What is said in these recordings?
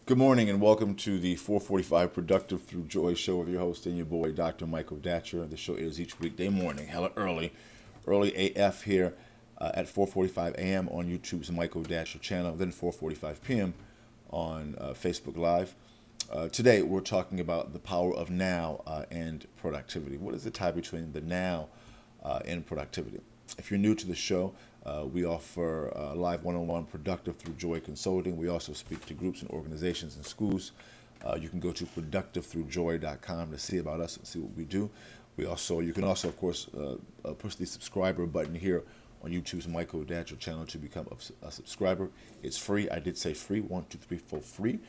Good morning and welcome to the 445 Productive Through Joy show with your host and your boy, Dr. Michael Datcher. The show airs each weekday morning, hella early AF here at 4:45 a.m. on YouTube's Michael Datcher channel, then 4:45 p.m. on Facebook Live. Today we're talking about the power of now and productivity. What is the tie between the now and productivity? If you're new to the show, we offer live one-on-one productive through joy consulting. We also speak to groups and organizations and schools. You can go to productivethroughjoy.com to see about us and see what we do. You can also, of course, push the subscriber button here on YouTube's Michael Datcher channel to become a subscriber. It's free. I did say free. 1, 2, 3, 4, free.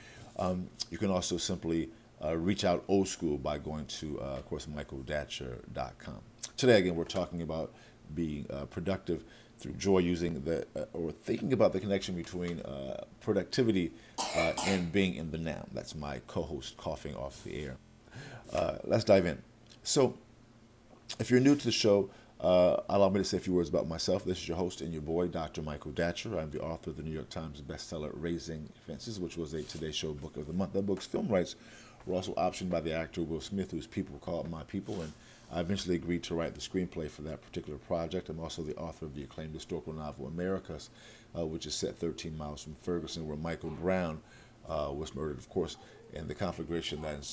You can also simply reach out old school by going to, of course, michaeldatcher.com. Today, again, we're talking about being productive through joy, using or thinking about the connection between productivity and being in the now. That's my co-host coughing off the air. Let's dive in. So, if you're new to the show, allow me to say a few words about myself. This is your host and your boy, Dr. Michael Datcher. I'm the author of the New York Times bestseller Raising Fences, which was a Today Show Book of the Month. That book's film rights were also optioned by the actor Will Smith, whose people called My People, and I eventually agreed to write the screenplay for that particular project. I'm also the author of the acclaimed historical novel Americas, which is set 13 miles from Ferguson, where Michael Brown was murdered, of course, and the conflagration that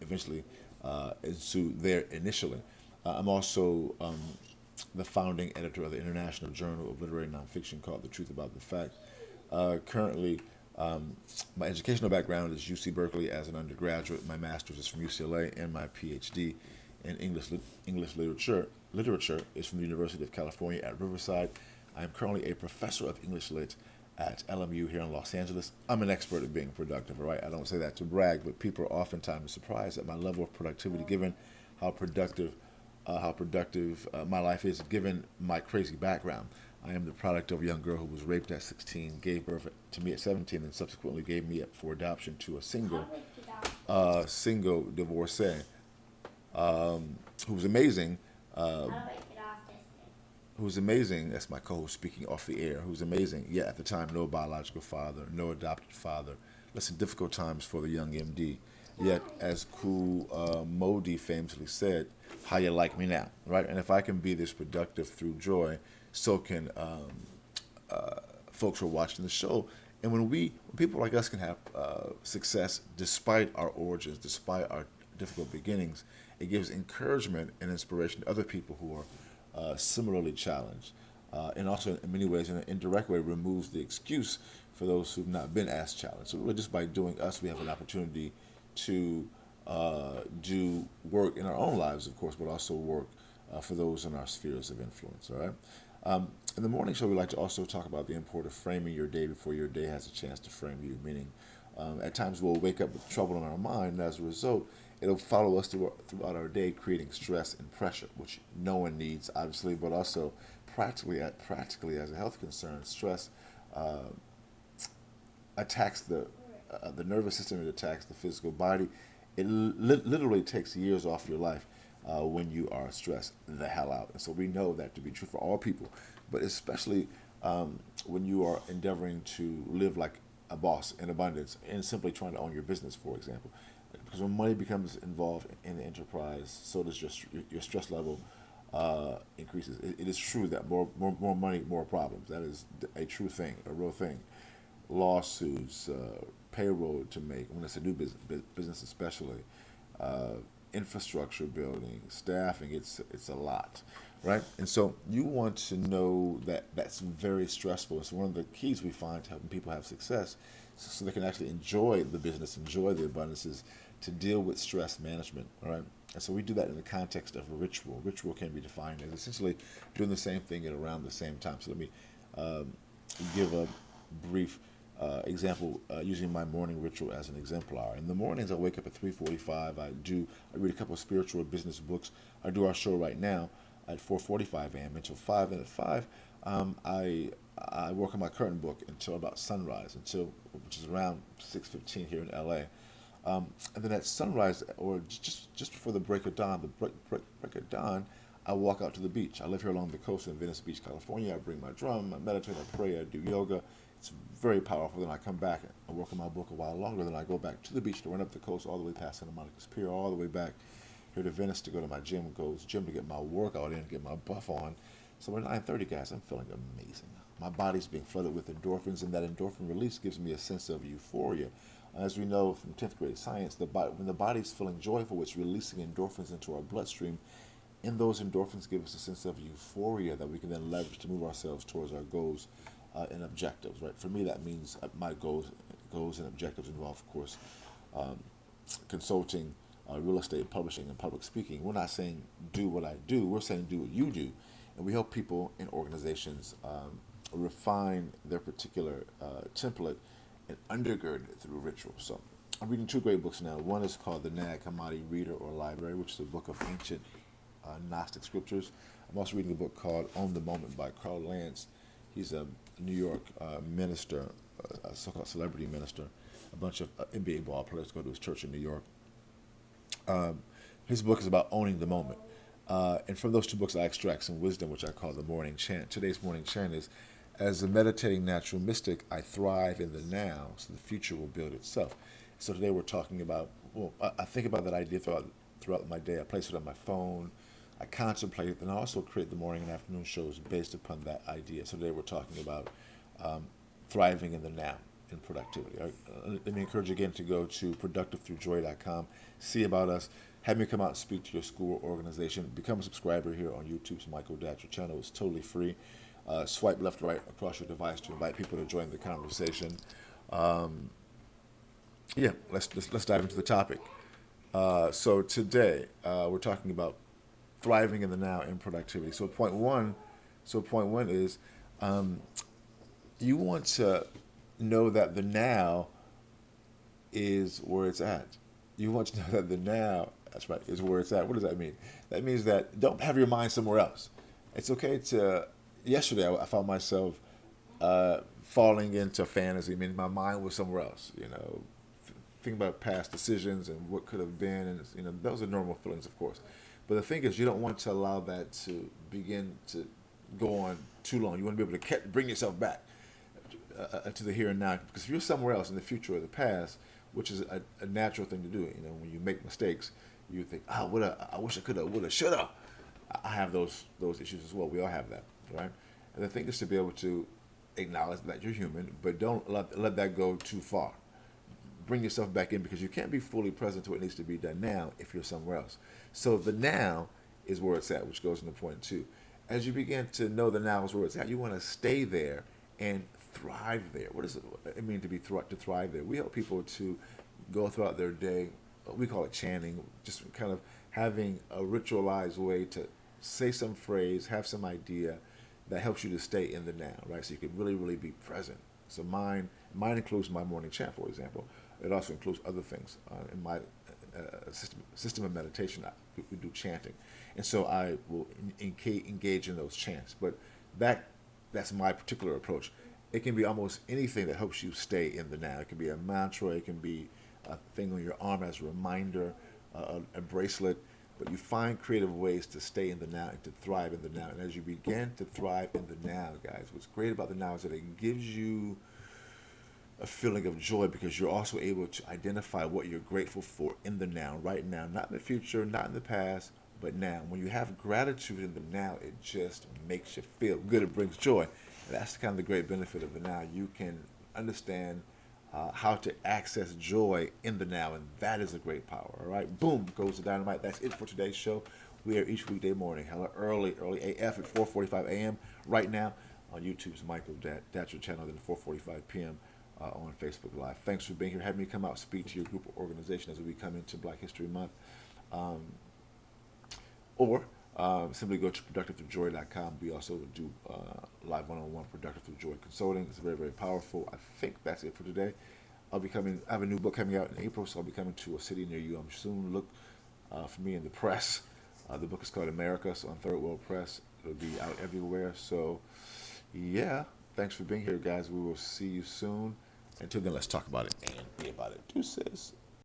eventually ensued there initially. I'm also the founding editor of the International Journal of Literary Nonfiction called The Truth About the Fact. Currently, my educational background is UC Berkeley as an undergraduate. My master's is from UCLA, and my PhD in English literature is from the University of California at Riverside. I am currently a professor of English Lit at LMU here in Los Angeles. I'm an expert at being productive, all right? I don't say that to brag, but people are oftentimes surprised at my level of productivity given how productive my life is, given my crazy background. I am the product of a young girl who was raped at 16, gave birth to me at 17, and subsequently gave me up for adoption to a single divorcee who was amazing. Who's amazing. That's my co-host speaking off the air. Who's amazing. Yet at the time, no biological father, no adopted father. Listen, difficult times for the young MD. Yet, as Cool Modi famously said, "How you like me now?" Right? And if I can be this productive through joy, so can folks who are watching the show. And when people like us can have success despite our origins, despite our difficult beginnings, it gives encouragement and inspiration to other people who are similarly challenged. And also, in many ways, in an indirect way, removes the excuse for those who've not been as challenged. So, really, just by doing us, we have an opportunity to do work in our own lives, of course, but also work for those in our spheres of influence. All right. In the morning show, we like to also talk about the importance of framing your day before your day has a chance to frame you. Meaning, at times we'll wake up with trouble in our mind, and as a result, it'll follow us throughout our day, creating stress and pressure, which no one needs, obviously, but also practically as a health concern, stress attacks the nervous system. It attacks the physical body. It literally takes years off your life when you are stressed the hell out. And so we know that to be true for all people, but especially when you are endeavoring to live like a boss in abundance and simply trying to own your business, for example. Because when money becomes involved in the enterprise, so does your stress level increases. It is true that more money, more problems. That is a true thing, a real thing. Lawsuits, payroll to make when it's a new business especially, infrastructure building, staffing. It's a lot, right? And so you want to know that that's very stressful. It's one of the keys we find to helping people have success, so they can actually enjoy the business, enjoy the abundances, to deal with stress management, all right? And so we do that in the context of a ritual. Ritual can be defined as essentially doing the same thing at around the same time. So let me give a brief example using my morning ritual as an exemplar. In the mornings, I wake up at 3:45. I read a couple of spiritual or business books. I do our show right now at 4:45 a.m. until 5. And at 5, I work on my current book until about sunrise, which is around 6:15 here in LA. And then at sunrise, or just before the break of dawn, I walk out to the beach. I live here along the coast in Venice Beach, California. I bring my drum, I meditate, I pray, I do yoga. It's very powerful. Then I come back and work on my book a while longer. Then I go back to the beach to run up the coast all the way past Santa Monica's Pier, all the way back here to Venice to go to my gym, to get my workout in, get my buff on. So at 9:30, guys, I'm feeling amazing. My body's being flooded with endorphins, and that endorphin release gives me a sense of euphoria. As we know from 10th grade science, when the body's feeling joyful, it's releasing endorphins into our bloodstream, and those endorphins give us a sense of euphoria that we can then leverage to move ourselves towards our goals and objectives. Right? For me, that means my goals and objectives involve, of course, consulting, real estate, publishing, and public speaking. We're not saying do what I do. We're saying do what you do, and we help people in organizations refine their particular template and undergird it through rituals. So I'm reading two great books now. One is called The Nag Hammadi Reader or Library, which is a book of ancient Gnostic scriptures. I'm also reading a book called On the Moment by Carl Lantz. He's a New York minister, a so-called celebrity minister. A bunch of NBA ball players go to his church in New York. His book is about owning the moment. And from those two books, I extract some wisdom, which I call the morning chant. Today's morning chant is, as a meditating natural mystic, I thrive in the now, so the future will build itself. So today we're talking about, I think about that idea throughout my day. I place it on my phone. I contemplate it, and I also create the morning and afternoon shows based upon that idea. So today we're talking about thriving in the now and productivity. Right? Let me encourage you again to go to productivethroughjoy.com, see about us, have me come out and speak to your school or organization, become a subscriber here on YouTube's Michael Datcher channel. It's totally free. Swipe left or right across your device to invite people to join the conversation. Let's dive into the topic. So today we're talking about thriving in the now and productivity. So point one is you want to know that the now is where it's at. You want to know that the now, that's right, is where it's at. What does that mean? That means that don't have your mind somewhere else. It's okay to. Yesterday, I found myself falling into fantasy. I mean, my mind was somewhere else. Thinking about past decisions and what could have been, and those are normal feelings, of course. But the thing is, you don't want to allow that to begin to go on too long. You want to be able to bring yourself back to the here and now. Because if you're somewhere else in the future or the past, which is a natural thing to do, when you make mistakes, you think, I wish I could have, would have, should have. I have those issues as well. We all have that, right? And the thing is to be able to acknowledge that you're human, but don't let that go too far. Bring yourself back in, because you can't be fully present to what needs to be done now if you're somewhere else. So the now is where it's at, which goes into point two. As you begin to know the now is where it's at, you want to stay there and thrive there. What does it mean to thrive there? We help people to go throughout their day. We call it chanting, just kind of having a ritualized way to say some phrase, have some idea that helps you to stay in the now, right? So you can really, really be present. So mine includes my morning chant, for example. It also includes other things. In my system of meditation, we do chanting. And so I will engage in those chants. But that's my particular approach. It can be almost anything that helps you stay in the now. It can be a mantra. It can be a thing on your arm as a reminder, a bracelet. But you find creative ways to stay in the now and to thrive in the now. And as you begin to thrive in the now, guys, what's great about the now is that it gives you a feeling of joy, because you're also able to identify what you're grateful for in the now, right now, not in the future, not in the past, but now. When you have gratitude in the now, it just makes you feel good. It brings joy. And that's kind of the great benefit of the now. You can understand how to access joy in the now, and that is a great power. All right, boom goes the dynamite. That's it for today's show. We are each weekday morning, hella early AF at 4:45 a.m. right now on YouTube's Michael Datcher channel, then 4:45 p.m. On Facebook Live. Thanks for being here. Have me come out, speak to your group or organization as we come into Black History Month. Or simply go to productivethroughjoy.com. We also do live one-on-one Productive Through Joy consulting. It's very, very powerful. I think that's it for today. I have a new book coming out in April, so I'll be coming to a city near you. I'm soon. Look for me in the press. The book is called America, so on Third World Press. It'll be out everywhere. So, yeah. Thanks for being here, guys. We will see you soon. Until then, let's talk about it and be about it. Deuces.